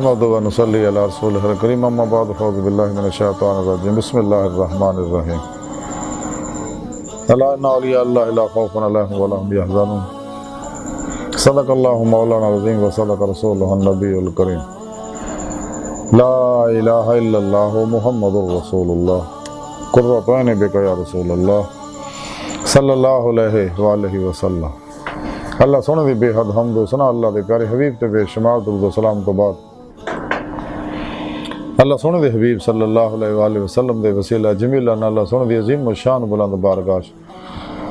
नसल्ली अला रसूलिल करीम अम्मा बाद फ़ऊज़ु बिल्लाहि मिनश शैतानिर रजीम बिस्मिल्लाहिर रहमानिर रहीम अला इन्ना औलिया अल्लाह ला खौफुन अलैहिम व ला हुम यहज़नून सदक़ल्लाहु मौलाना अज़ीम व सदक़ रसूलुहुन नबियुल करीम ला इलाहा इल्लल्लाह मुहम्मदुर रसूलुल्लाह कुर्रतु ऐनि बिका या रसूलल्लाह सल्लल्लाहु अलैहि व आलिहि वसल्लम। अल्लाह सोने दी बेहद हम्द सना अल्लाह दे प्यारे हबीब ते बेशुमार दुरूद व सलाम तो बाद अल्लाह सोने दे हबीब सल्लल्लाहु अलैहि वसल्लम दे वसीला जमीला अल्लाह सोने दी अजीम व शान बुलंद बारगाह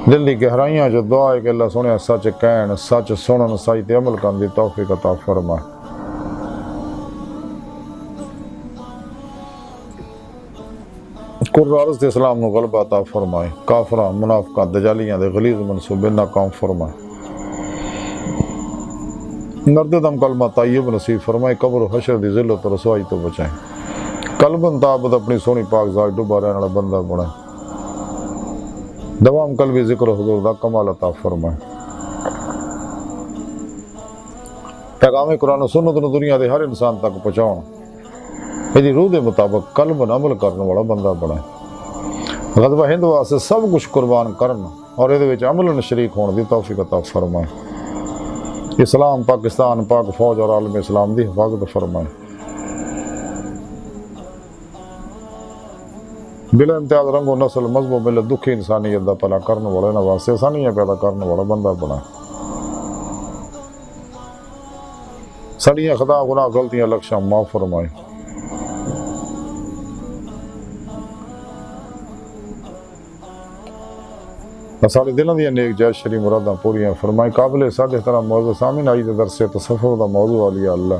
दिल दी गहराइयां जो दुआ है कि अल्लाह सोने सच कहन सच सुनन सच ते अमल करन दी तौफीक अता फरमाए। कुर्रारस दे इस्लाम नूं गलबा अता फरमाए, काफरां मुनाफिकां दजालियां दे गलीज़ मनसूबे नाकाम फरमाए। मर्द दम कलमा ताय्यब नसीब फरमाए, कब्र हशर दी ज़िल्लत और रसवाई तो बचाए। कल्बन ताबद अपनी सोनी पाक ज़ात डुबा रहने वाला बंदा बनाए। दवाम कल्बी ज़िक्र हुज़ूर दा कमाल अता फरमाए। पैगाम कुरान सुन्नत नूं दुनिया दे हर इंसान तक पहुंचाउण इहदी रूह दे मुताबिक कल्बन अमल करने वाला बंदा बनाए। ग़ज़वा हिंद वास्ते सब कुछ कुर्बान करन और इहदे विच अमलन शरीक होने दी तौफीक अता फरमाए। इस्लाम पाकिस्तान पाक फौज और आलम इस्लाम की हिफाजत फरमाए। बिला इम्तियाज रंगो नस्ल मजहब मिलत दुखी इंसानियत का भला करने वाले इन्हां वास्ते आसानियां पैदा करने वाला बंदा बनाए। साड़ियां खता गुनाह गलतियां लक्ष्यां माफ़ फरमाए। साढ़े दिलों दी नेक जायज़ शरी मुरादां पूरियां फरमाए। काबिल साढ़े तरह मौजूद सामिन आई दे दरसे तसव्वुफ़ दा मौजू आलिया अल्लाह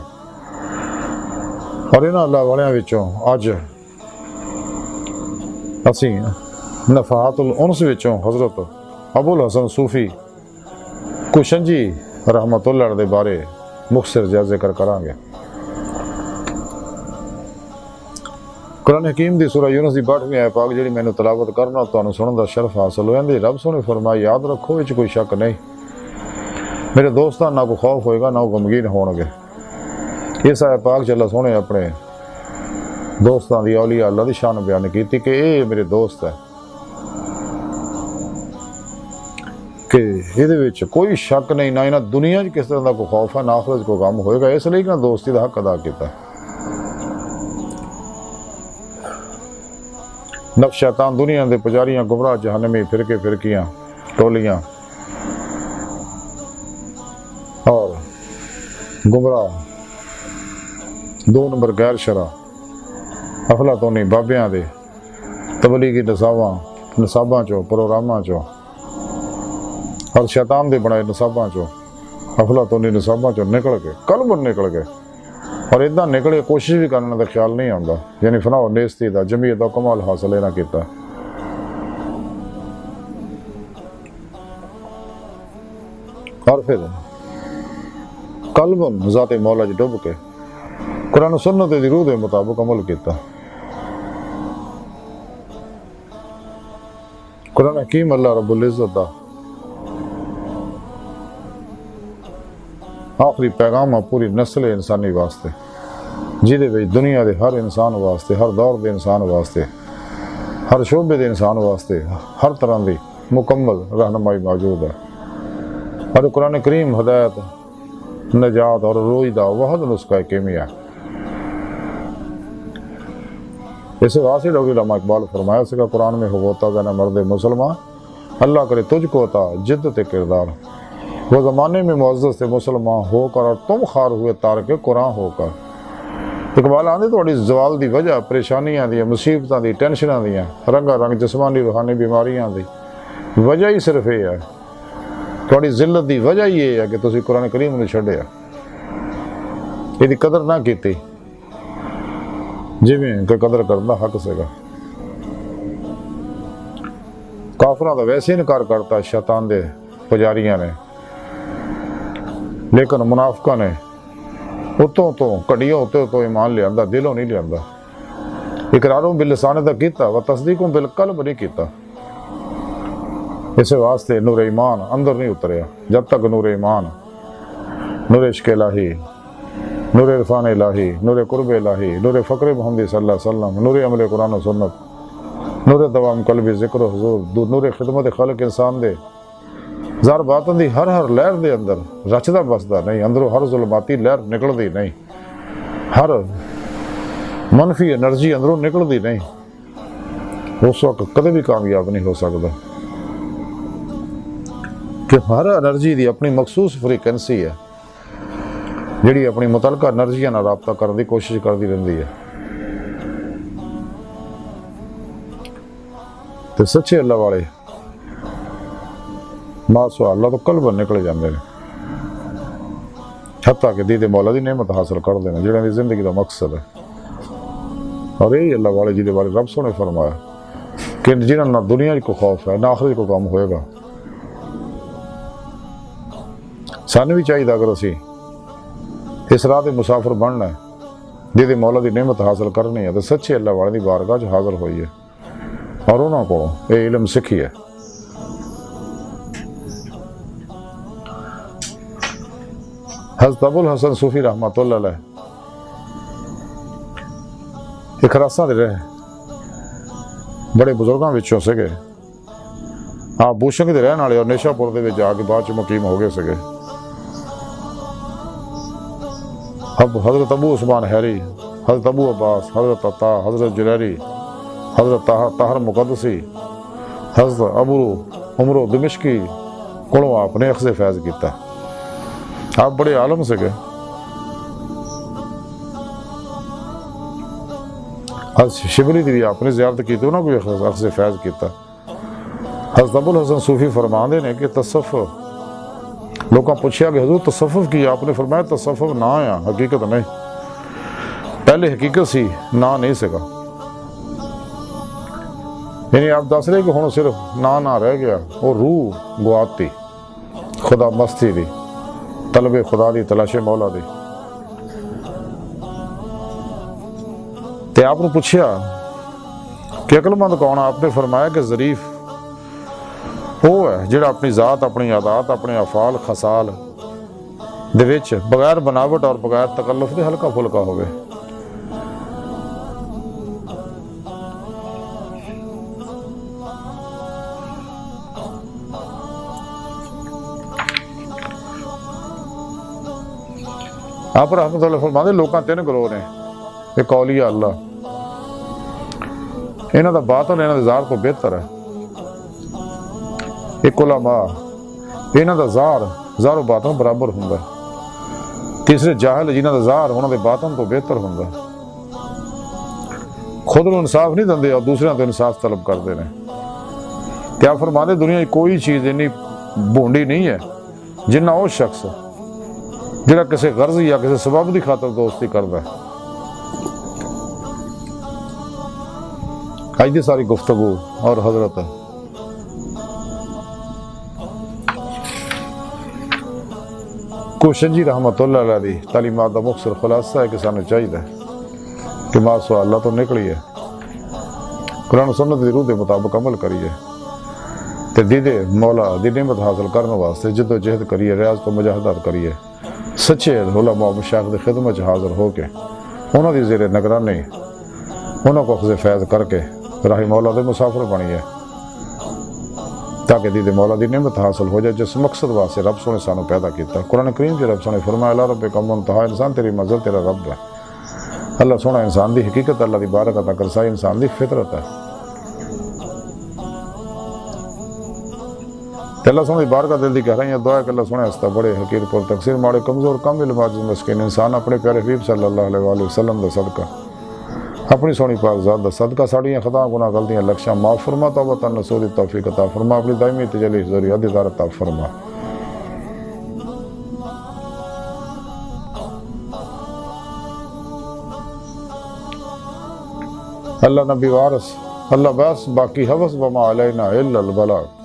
और इन्हां अल्लाह वालियां विचों अज असीं नफ़ातुल उन्स विचों हज़रत ابوالحسن صوفی قوشنجی رحمتہ दे बारे मुख्तसर जिहा ज़िक्र करांगे। कुरान हकीम दी सूरह यूनुस दी 62वीं आयत पाक जिहड़ी मैनूं तलावत करना तुहानूं सुनन दा शरफ हासिल होया। रब सोने फरमाया, याद रखो विच कोई शक नहीं, मेरे दोस्तां ना कोई खौफ होएगा ना गमगीन होणगे। इस आयत पाक च अल्लाह सोने अपने दोस्तां दी औलिया अल्लाह दी शान बयान की कि ये मेरे दोस्त है कि इहदे विच कोई शक नहीं, ना इन्हां दुनिया च किस तरह का कोई खौफ है ना आखिरत कोई गम होएगा। इसलिए इन्हां दोस्ती का हक अदा किया। नफ्स शैतान दुनिया के पुजारियां गुमराह जहन्नमी फिरके फिरकियां टोलियां और गुमराह 2 नंबर गैर शरा अफलातूनी बाबियां दे तबलीगी नसाबां चो प्रोग्रामां चो और शैतान दे बनाए नसाबां चो अफलातूनी नसाबां चो निकल के कल्बन निकल गए और इदा निकले कोशिश भी करने का ख्याल नहीं आता, यानी फनाओ नेस्ती का जमीयत का कमाल हासिल इन्हां कीता। और फिर कल्बन ज़ाते मौला च डुब के कुरान सुन्नत दी रूह के मुताबिक अमल किया। कुरान हकीम अल्लाह रब्बुल इज़्ज़त दा आखिरी पैगाम है पूरी नस्ल इंसानी वास्ते, जिहदे विच दुनिया के हर इंसान वास्ते, हर दौर के इंसान वास्ते, हर शोबे के इंसान वास्ते हर तरह की मुकम्मल रहनुमाई मौजूद है। और कुरान करीम हदायत नजात और रोज का वहद नुस्खा केमिया। इस वास्ते डॉक्टर इलामा इकबाल फरमाया सका कुरान में होता जाना मर्द मुसलमान, अल्लाह करे तुझको अता जिद्दत किरदार, वो ज़माने में मुअज़्ज़ज़ थे मुसलमान होकर और तुम खार हुए तार के कुरान होकर। इकबाल आंदे थोड़ी जवाल की वजह परेशानियां दी मुसीबतां दी टेंशनां दी रंगा रंग जिस्मानी रूहानी बीमारियां दी वजह ही सिर्फ ये है, थोड़ी जिल्लत की वजह ही ये है कि तुसीं कुरान करीम नूं छड्डिया, इहदी कदर ना कीती जिवें कि कदर करदा हक सीगा। काफरां दा वैसे इनकार करता शैतान दे पुजारियां ने, लेकिन मुनाफिकां ने उतों तो घड़ियों उतों ईमान लिया, दिलों नहीं लिया। इकरारों बिल लिसाने तक किया व तस्दीकों बिल कल्ब नहीं किया। इस वास्ते नूर ईमान अंदर नहीं उतरिया। जब तक नूर ईमान नूर इश्क़ इलाही नूर इरफान इलाही, नूर कुर्ब इलाही, नूर फ़क्र मोहम्मद सल्लल्लाहु अलैहि वसल्लम, नूर अमल कुरान और सुन्नत, नूर दवाम कल्बी ज़िक्र हुज़ूर, नूर खिदमत खल्क इंसान दे ज़ार बातन दी हर हर लहर दे अंदर रचदा बसदा नहीं, अंदरों हर जुल्माती लहर निकलदी नहीं, हर मनफी एनर्जी अंदरों निकलदी नहीं, उस वक्त कदे भी कामयाब नहीं हो सकता कि हर एनर्जी की अपनी मखसूस फ्रीकैंसी है जिहड़ी अपनी मुतलका एनर्जियां नाल राबता करने की कोशिश करती रहती है। तो सच्चे अल्लाह वाले मासो अल्लाह तो कल्ब निकल जाते हैं, हत्ता कि दीदे मौला की नेमत हासिल करते हैं जिन्होंने जिंदगी का मकसद है। और यही अल्लाह वाले जिहदे बारे रब सोने फरमाया कि जिन्होंने ना दुनिया को खौफ है ना आखिरत को काम होएगा। सानू भी चाहिए अगर असी इस राह के मुसाफिर बनना है जिहदे मौला की नेमत हासिल करनी है तो सच्चे अल्लाह वाले की बारगाह च हाजिर होइए और उन्होंने को ये इल्म सीखिए। हज़रत ابوالحسن صوفی رحمتہ اللہ एक रास्ता दे रहे बड़े बुजुर्गों विचों सके, हाँ बूशंग के रहने वाले और नेशापुर के जाके बाद च मुकीम हो गए सके। अब हज़रत अबू उस्मान हैरी, हज़रत अबू अब्बास, हज़रत अता, हज़रत जुरैरी, हज़रत ताहर मुक़द्दसी, हज़रत अबू उमरो दिमिश्की को आपने अख्ज़े फैज़ किया। आप बड़े आलम से गए। शिबली की भी आपने ज़ियारत की तो ना कोई अख्ज़े फैज़ किया। हज़रत ابوالحسن सूफी फरमाते हैं कि तसफ़ुफ़ लोगों पूछा कि हुज़ूर तसफ़ुफ़ की, आपने फरमाया तसफ़ुफ़ ना आ हकीकत नहीं, पहले हकीकत सी ना नहीं सका। यानी आप दस रहे कि हुण सिर्फ ना रह गया, वो रूह गुआती खुदा मस्ती दी तलबे खुदा दी तलाशे मौला दी। ते आपने पूछा कि अकलमंद कौन, आपने फरमाया कि ज़रीफ वो है जिहड़ा अपनी ज़ात, अपनी आदात, अपने अफाल खसाल दे विच बगैर बनावट और बगैर तकल्लुफ दे हल्का फुल्का होवे। आप रहमतुल्लाह फरमाते लोगों तीन ग्रोह ने, एक औलिया अल्लाह, इन्हां दा बातन इन्हां दे ज़ाहिर तो बेहतर है। एक उलमा, इन्हां दा ज़ाहिर बातन बराबर हुंदा है। तीसरे जाहिल जिन्हां दा ज़ाहिर उन्हां दे बातन तो बेहतर हुंदा है। खुद नूं इंसाफ नहीं दिंदे और दूसरों तो इंसाफ तलब करते हैं। क्या फरमाते दुनिया की कोई चीज़ इन्नी भूंडी नहीं है जिन्ना वो शख्स जिहड़ा किसी गर्ज या किसी सबब की खातर दोस्ती करता है। अज की सारी गुफ्तगू और हजरत قوشنجی रहमतुल्लाह अलैह दी तालीमात का मुख्तसर खुलासा है कि सानू चाहिए कि मासो अल्लाह तो निकलिए, कुरान सुन्नत की रूह के मुताबिक अमल करिए, तो दीदे मौला दी नेमत हासिल करने वास्ते जद्दोजहद करिए, रियाज तो मुजाहदात करिए। सच्चे उलमा मशाइख की खिदमत हाजिर होके उन्हों की ज़ेरे निगरानी उन्होंने को अख्ज़े फैज़ करके राही मौला के मुसाफिर बनिए ताकि दीदे मौला की नेमत हासिल हो जाए जिस मकसद वास्ते रब सोने सानू पैदा किया। कुरान करीम के रब सोने फरमाया अल्लाह रब का मुंतहा, इंसान तेरी मंज़िल तेरा रब है। अल्लाह सोना इंसान की हकीकत, अल्लाह की बारकत अता करसा इंसान की फितरत है। अल्लाह सोने की बारकत दिल की कह रही है दुआ कि अल्लाह सोने हस्ता बड़े हकीर पर तकसीर माड़े कमज़ोर कम इल्म आजिज़ मस्कीन इंसान अपने प्यारे हबीब सल्लल्लाहु अलैहि वसल्लम दा सदका, अपनी सोनी पाक ज़ात दा सदका साड़ियाँ खता गुनाह गलतियाँ लक्ष्यां माफ़ फरमा, तौबा तन नसूह दी तौफीक अता फरमा, अपनी दायमी तजल्ली ज़ुरियत दीदार अता फरमा। अल्लाह नबी वारस, अल्लाह बस बाकी हवस व मा अलैना इल्लल बलाग।